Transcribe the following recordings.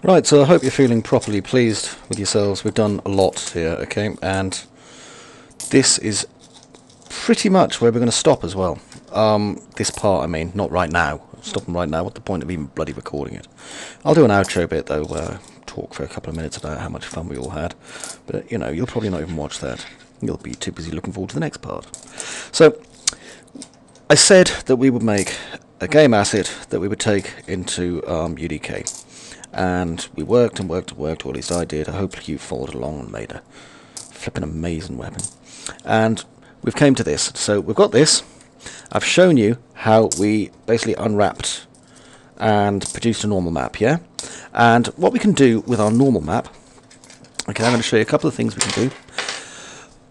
Right, so I hope you're feeling properly pleased with yourselves. We've done a lot here, okay, and this is pretty much where we're going to stop as well. This part, I mean, not right now. Stopping right now, what's the point of even bloody recording it? I'll do an outro bit, though, where I talk for a couple of minutes about how much fun we all had. But, you know, you'll probably not even watch that. You'll be too busy looking forward to the next part. So, I said that we would make a game asset that we would take into UDK. And we worked and worked and worked, or at least I did. Hopefully you followed along and made a flippin' amazing weapon. And we've came to this. So we've got this. I've shown you how we basically unwrapped and produced a normal map, yeah? And what we can do with our normal map, okay, I'm going to show you a couple of things we can do.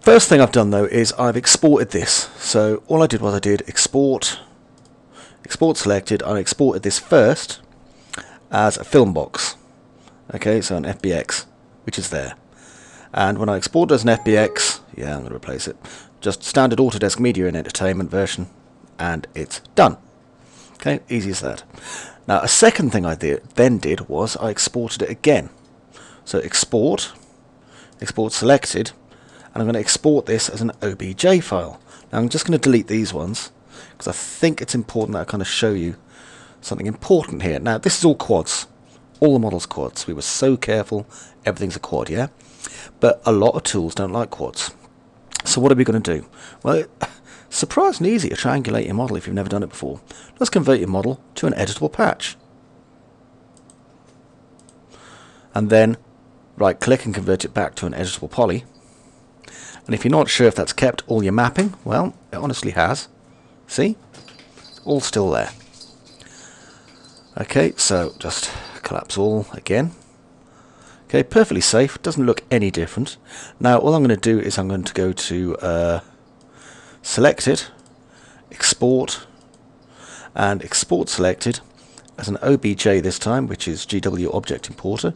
First thing I've done, though, is I've exported this. So all I did was I did export selected. I exported this first as a film box, okay, so an FBX, which is there. And when I export as an FBX, yeah, I'm going to replace it, just standard Autodesk Media and Entertainment version, and it's done. Okay, easy as that. Now, a second thing I then did was I exported it again. So export selected, and I'm going to export this as an OBJ file. Now, I'm just going to delete these ones, because I think it's important that I kind of show you something important here. Now, this is all quads. All the models quads. We were so careful. Everything's a quad, yeah? But a lot of tools don't like quads. So what are we going to do? Well, surprisingly easy to triangulate your model if you've never done it before. Let's convert your model to an editable patch. And then right-click and convert it back to an editable poly. And if you're not sure if that's kept all your mapping, well, it honestly has. See? It's all still there. Okay, so just collapse all again. Okay, perfectly safe. Doesn't look any different. Now, all I'm going to do is I'm going to go to select it, export, and export selected as an OBJ this time, which is GW Object Importer.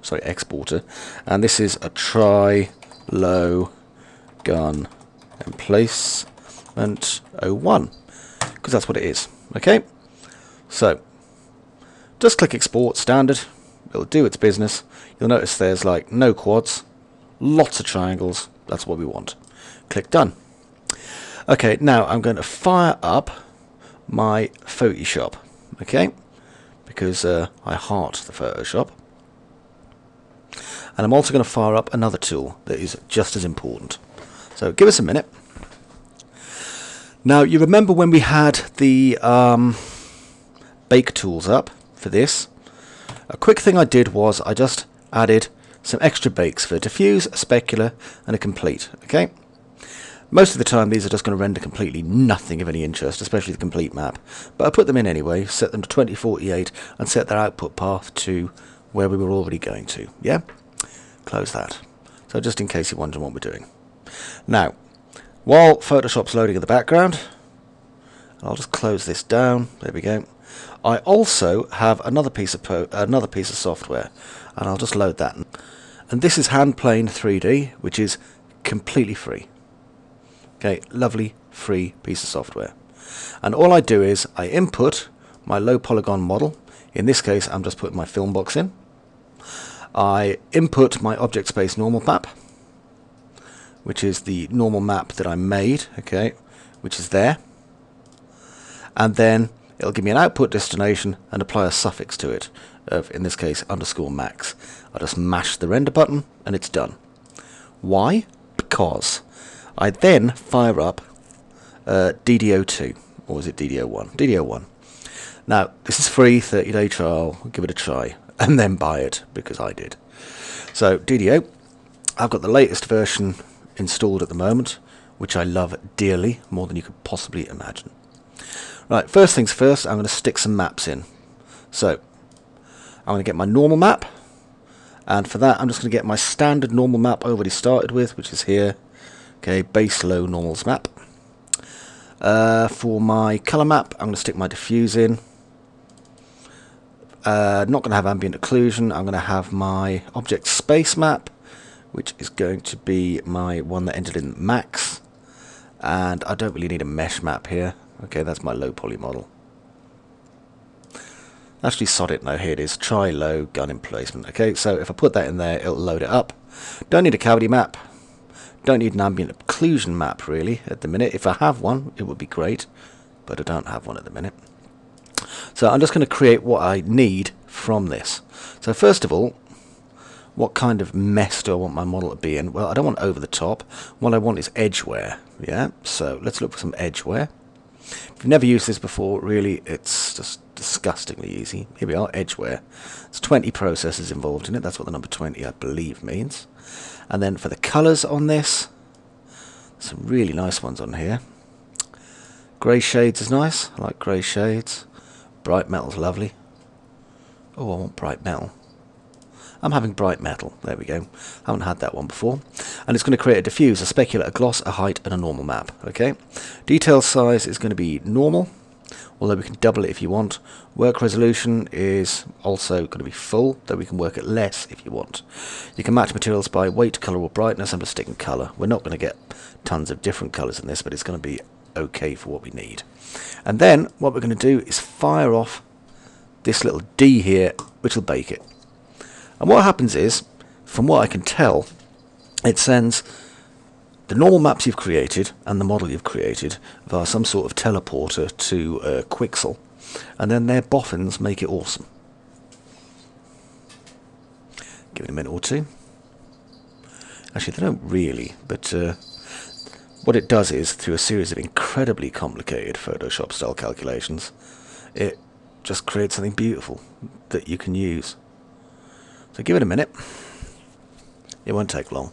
Sorry, Exporter. And this is a try-low gun emplacement 01, because that's what it is. Okay, so just click export standard. It'll do its business. You'll notice there's like no quads, lots of triangles. That's what we want. Click done. Okay, now I'm going to fire up my Photoshop. Okay, because I heart the Photoshop. And I'm also going to fire up another tool that is just as important. So give us a minute. Now, you remember when we had the bake tools up for this? A quick thing I did was I just added some extra bakes for a diffuse, a specular, and a complete. Okay. Most of the time these are just going to render completely nothing of any interest, especially the complete map. But I put them in anyway, set them to 2048, and set their output path to where we were already going to. Yeah? Close that. So just in case you're wondering what we're doing. Now, while Photoshop's loading in the background, I'll just close this down. There we go. I also have another piece of software, and I'll just load that. And this is Handplane 3D, which is completely free. Okay, lovely free piece of software. And all I do is I input my low polygon model. In this case, I'm just putting my film box in. I input my object space normal map, which is the normal map that I made, okay, which is there. And then it'll give me an output destination and apply a suffix to it of, in this case, _max. I just mash the render button and it's done. Why? Because I then fire up DDO2, or is it DDO1? DDO1. Now, this is free, 30-day trial, give it a try, and then buy it, because I did. So, DDO, I've got the latest version installed at the moment, which I love dearly, more than you could possibly imagine. Right, first things first, I'm going to stick some maps in. So, I'm going to get my normal map, and for that I'm just going to get my standard normal map I already started with, which is here. Okay, base low normals map. For my color map, I'm going to stick my diffuse in. Not going to have ambient occlusion. I'm going to have my object space map, which is going to be my one that ended in max. And I don't really need a mesh map here. Okay, that's my low poly model. Actually, sod it, no, here it is. Try low gun emplacement. Okay, so if I put that in there, it'll load it up. Don't need a cavity map. Don't need an ambient occlusion map, really, at the minute. If I have one, it would be great, but I don't have one at the minute. So I'm just going to create what I need from this. So first of all, what kind of mess do I want my model to be in? Well, I don't want over the top. What I want is edgeware. Yeah, so let's look for some edgeware. If you've never used this before, really, it's just disgustingly easy. Here we are, edgeware. There's 20 processes involved in it. That's what the number 20, I believe, means. And then for the colours on this, some really nice ones on here. Grey shades is nice. I like grey shades. Bright metal's lovely. Oh, I want bright metal. I'm having bright metal. There we go. Haven't had that one before. And it's going to create a diffuse, a specular, a gloss, a height, and a normal map. Okay. Detail size is going to be normal, although we can double it if you want. Work resolution is also going to be full, though we can work at less if you want. You can match materials by weight, colour, or brightness. I'm just sticking colour. We're not going to get tons of different colours in this, but it's going to be okay for what we need. And then what we're going to do is fire off this little D here, which will bake it. And what happens is, from what I can tell, it sends the normal maps you've created and the model you've created via some sort of teleporter to Quixel, and then their boffins make it awesome. Give it a minute or two. Actually, they don't really, but what it does is, through a series of incredibly complicated Photoshop style calculations, it just creates something beautiful that you can use. So give it a minute. It won't take long.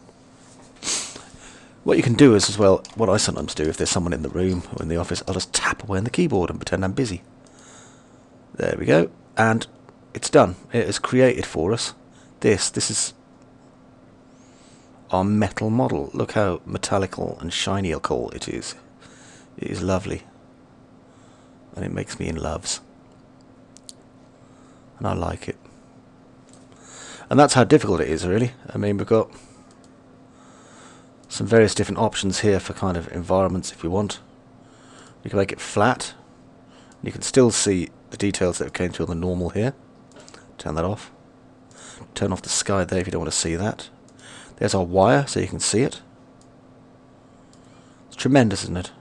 What you can do is, as well, what I sometimes do if there's someone in the room or in the office, I'll just tap away on the keyboard and pretend I'm busy. There we go. And it's done. It has created for us this. This is our metal model. Look how metallical and shiny it is. It is lovely. And it makes me in loves. And I like it. And that's how difficult it is, really. I mean, we've got some various different options here for kind of environments if you want. You can make it flat. You can still see the details that came through on the normal here. Turn that off. Turn off the sky there if you don't want to see that. There's our wire, so you can see it. It's tremendous, isn't it?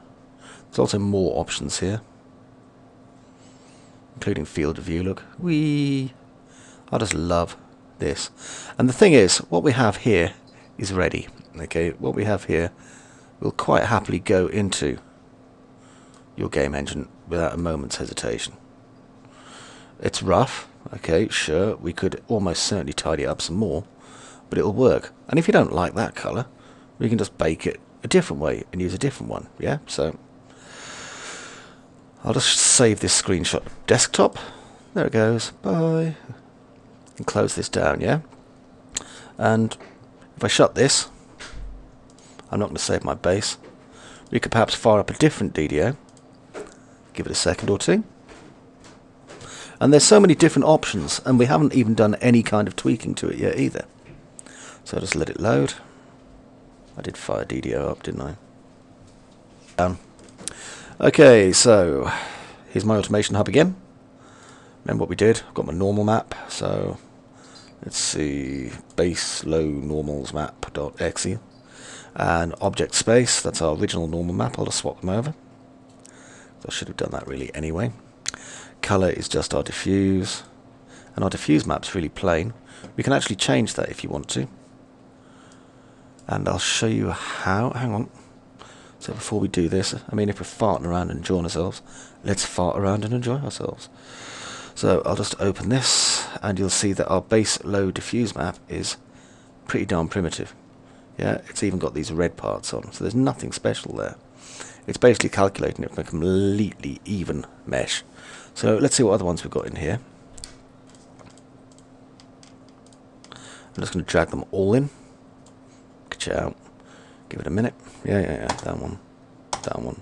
There's also more options here, including field of view. Look, whee! I just love this. And the thing is, what we have here is ready. Okay, what we have here will quite happily go into your game engine without a moment's hesitation. It's rough, okay, sure, we could almost certainly tidy it up some more, but it'll work. And if you don't like that colour, we can just bake it a different way and use a different one, yeah? So I'll just save this screenshot desktop. There it goes, bye. And close this down, yeah? And if I shut this, I'm not going to save my base. We could perhaps fire up a different DDO. Give it a second or two. And there's so many different options, and we haven't even done any kind of tweaking to it yet either. So I'll just let it load. I did fire DDO up, didn't I? Down. Okay, so here's my automation hub again. Remember what we did? I've got my normal map, so let's see, base low normals map.exe, and object space, that's our original normal map. I'll just swap them over. I should have done that really anyway. Color is just our diffuse, and our diffuse map's really plain. We can actually change that if you want to, and I'll show you how. Hang on. So before we do this, I mean, if we're farting around and enjoying ourselves, let's fart around and enjoy ourselves. So I'll just open this, and you'll see that our base low diffuse map is pretty darn primitive. Yeah, it's even got these red parts on, so there's nothing special there. It's basically calculating it from a completely even mesh. So let's see what other ones we've got in here. I'm just going to drag them all in. Ka-chow. Give it a minute. Yeah. That one. That one.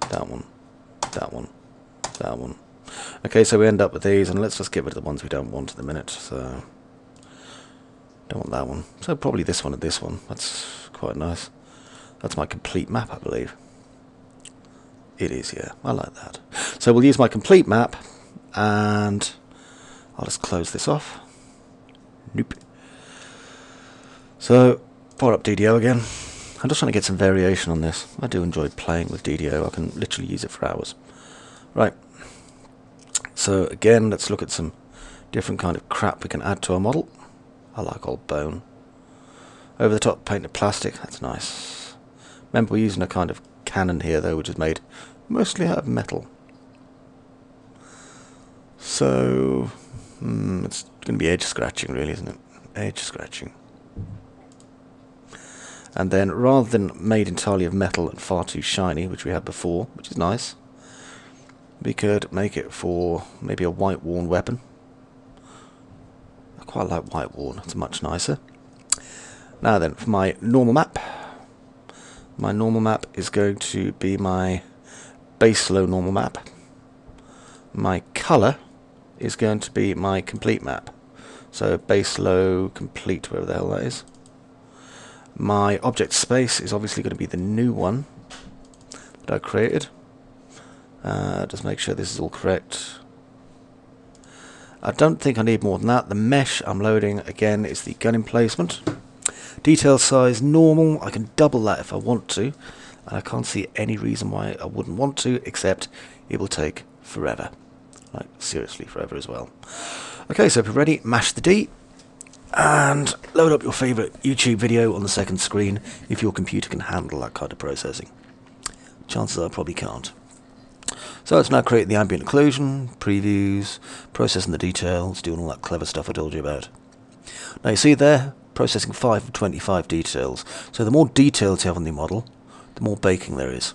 That one. That one. That one. Okay, so we end up with these, and let's just get rid of the ones we don't want at the minute. So, don't want that one. So probably this one and this one. That's quite nice. That's my complete map, I believe. It is, yeah. I like that. So we'll use my complete map, and I'll just close this off. Nope. So, fire up DDO again. I'm just trying to get some variation on this. I do enjoy playing with DDO. I can literally use it for hours. Right. So again, let's look at some different kind of crap we can add to our model. I like old bone. Over the top painted plastic. That's nice. Remember, we're using a kind of cannon here, though, which is made mostly out of metal. So, it's going to be edge scratching, really, isn't it? Edge scratching. And then, rather than made entirely of metal and far too shiny, which we had before, which is nice, we could make it for maybe a white worn weapon. I quite like white worn, it's much nicer. Now then, for my normal map is going to be my base low normal map. My colour is going to be my complete map. So base low complete, whatever the hell that is. My object space is obviously going to be the new one that I created. Just make sure this is all correct. I don't think I need more than that. The mesh I'm loading again is the gun emplacement. Detail size normal. I can double that if I want to, and I can't see any reason why I wouldn't want to, except it will take forever. Like, seriously forever as well. Okay, so if you're ready, mash the D and load up your favourite YouTube video on the second screen if your computer can handle that kind of processing. Chances are it probably can't. So it's now creating the ambient occlusion, previews, processing the details, doing all that clever stuff I told you about. Now you see there, processing 5 of 25 details. So the more details you have on the model, the more baking there is.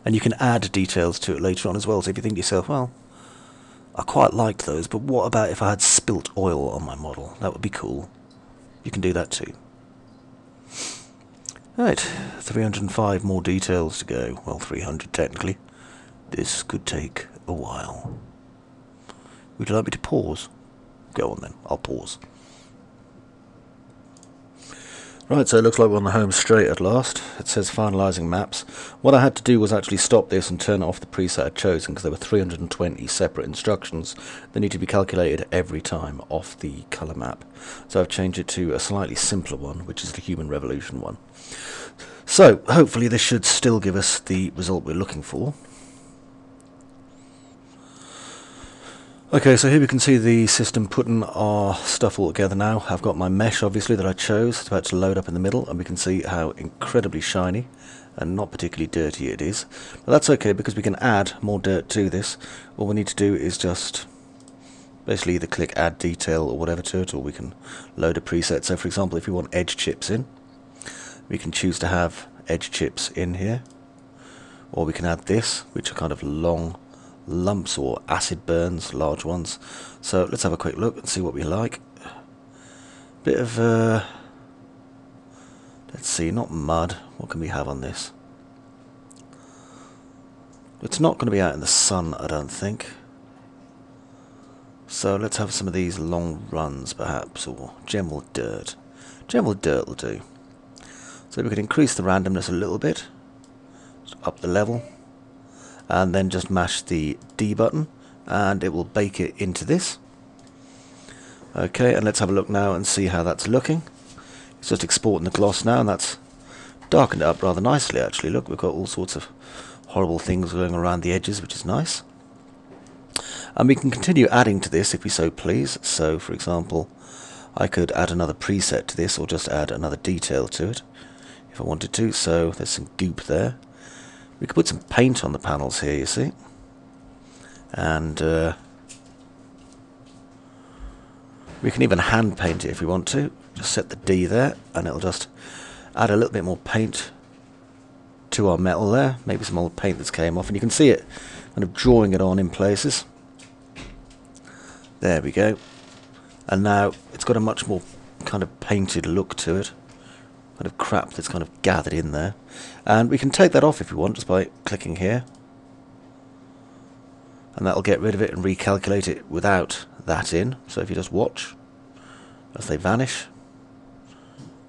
And you can add details to it later on as well. So if you think to yourself, well, I quite liked those, but what about if I had spilt oil on my model? That would be cool. You can do that too. Right, 305 more details to go. Well, 300 technically. This could take a while. Would you like me to pause? Go on then, I'll pause. Right, so it looks like we're on the home straight at last. It says finalising maps. What I had to do was actually stop this and turn off the preset I'd chosen, because there were 320 separate instructions that need to be calculated every time off the colour map. So I've changed it to a slightly simpler one, which is the Human Revolution one. So hopefully this should still give us the result we're looking for. Okay, so here we can see the system putting our stuff all together now. I've got my mesh, obviously, that I chose. It's about to load up in the middle, and we can see how incredibly shiny and not particularly dirty it is. But that's okay, because we can add more dirt to this. All we need to do is just basically either click add detail or whatever to it, or we can load a preset. So for example, if you want edge chips in, we can choose to have edge chips in here. Or we can add this, which are kind of long lumps or acid burns, large ones. So let's have a quick look and see what we like. Bit of let's see, not mud. What can we have on this? It's not going to be out in the sun, I don't think. So let's have some of these long runs perhaps, or general dirt. General dirt will do. So we could increase the randomness a little bit, just up the level, and then just mash the D button and it will bake it into this. Okay, and let's have a look now and see how that's looking. It's just exporting the gloss now, and that's darkened it up rather nicely actually. Look, we've got all sorts of horrible things going around the edges, which is nice. And we can continue adding to this if we so please. So for example, I could add another preset to this, or just add another detail to it if I wanted to. So there's some goop there. We could put some paint on the panels here, you see, and we can even hand paint it if we want to. Just set the D there, and it'll just add a little bit more paint to our metal there. Maybe some old paint that's came off, and you can see it kind of drawing it on in places. There we go. And now it's got a much more kind of painted look to it. Kind of crap that's kind of gathered in there. And we can take that off if we want, just by clicking here. And that'll get rid of it and recalculate it without that in. So if you just watch as they vanish.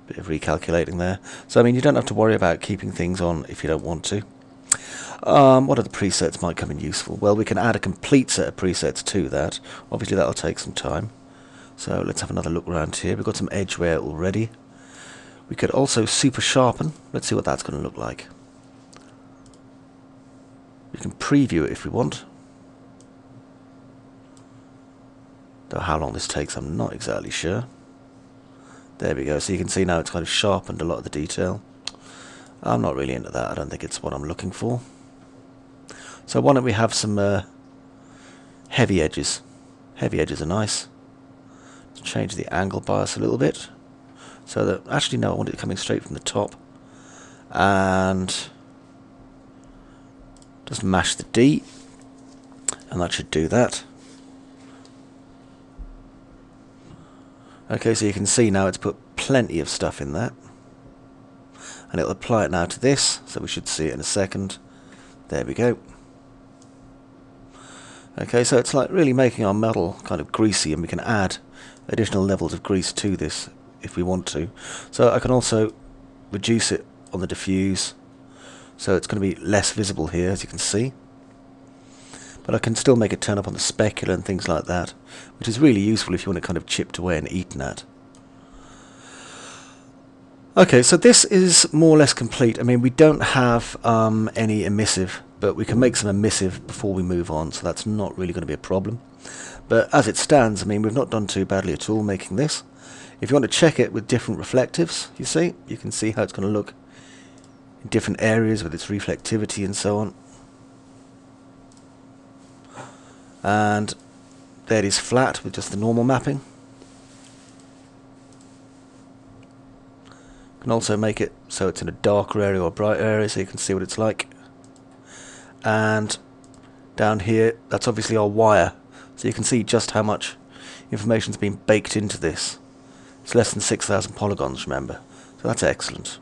Bit of recalculating there. So I mean, you don't have to worry about keeping things on if you don't want to. What other presets might come in useful? Well, we can add a complete set of presets to that. Obviously that'll take some time. So let's have another look around here. We've got some edge wear already. We could also super sharpen. Let's see what that's going to look like. We can preview it if we want. Though how long this takes, I'm not exactly sure. There we go. So you can see now it's kind of sharpened a lot of the detail. I'm not really into that. I don't think it's what I'm looking for. So why don't we have some heavy edges. Heavy edges are nice. Let's change the angle bias a little bit. So that, actually no, I want it coming straight from the top. And just mash the D. And that should do that. Okay, so you can see now it's put plenty of stuff in there. And it'll apply it now to this, so we should see it in a second. There we go. Okay, so it's like really making our metal kind of greasy, and we can add additional levels of grease to this if we want to. So I can also reduce it on the diffuse, so it's going to be less visible here, as you can see. But I can still make it turn up on the specular and things like that, which is really useful if you want it kind of chipped away and eaten at. Okay, so this is more or less complete. I mean, we don't have any emissive, but we can make some emissive before we move on, so that's not really going to be a problem. But as it stands, I mean, we've not done too badly at all making this. If you want to check it with different reflectives, you can see how it's going to look in different areas with its reflectivity and so on. And there it is flat with just the normal mapping. You can also make it so it's in a darker area or a bright area so you can see what it's like. And down here, that's obviously our wire, so you can see just how much information's been baked into this. It's less than 6,000 polygons, remember, so that's excellent.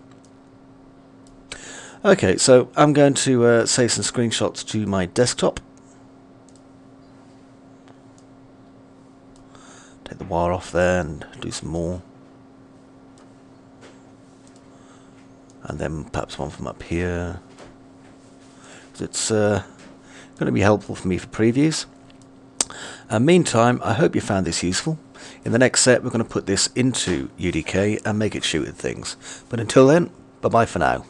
Okay, so I'm going to save some screenshots to my desktop. Take the wire off there and do some more. And then perhaps one from up here. It's going to be helpful for me for previews. Meantime, I hope you found this useful. In the next set, we're going to put this into UDK and make it shoot at things. But until then, bye-bye for now.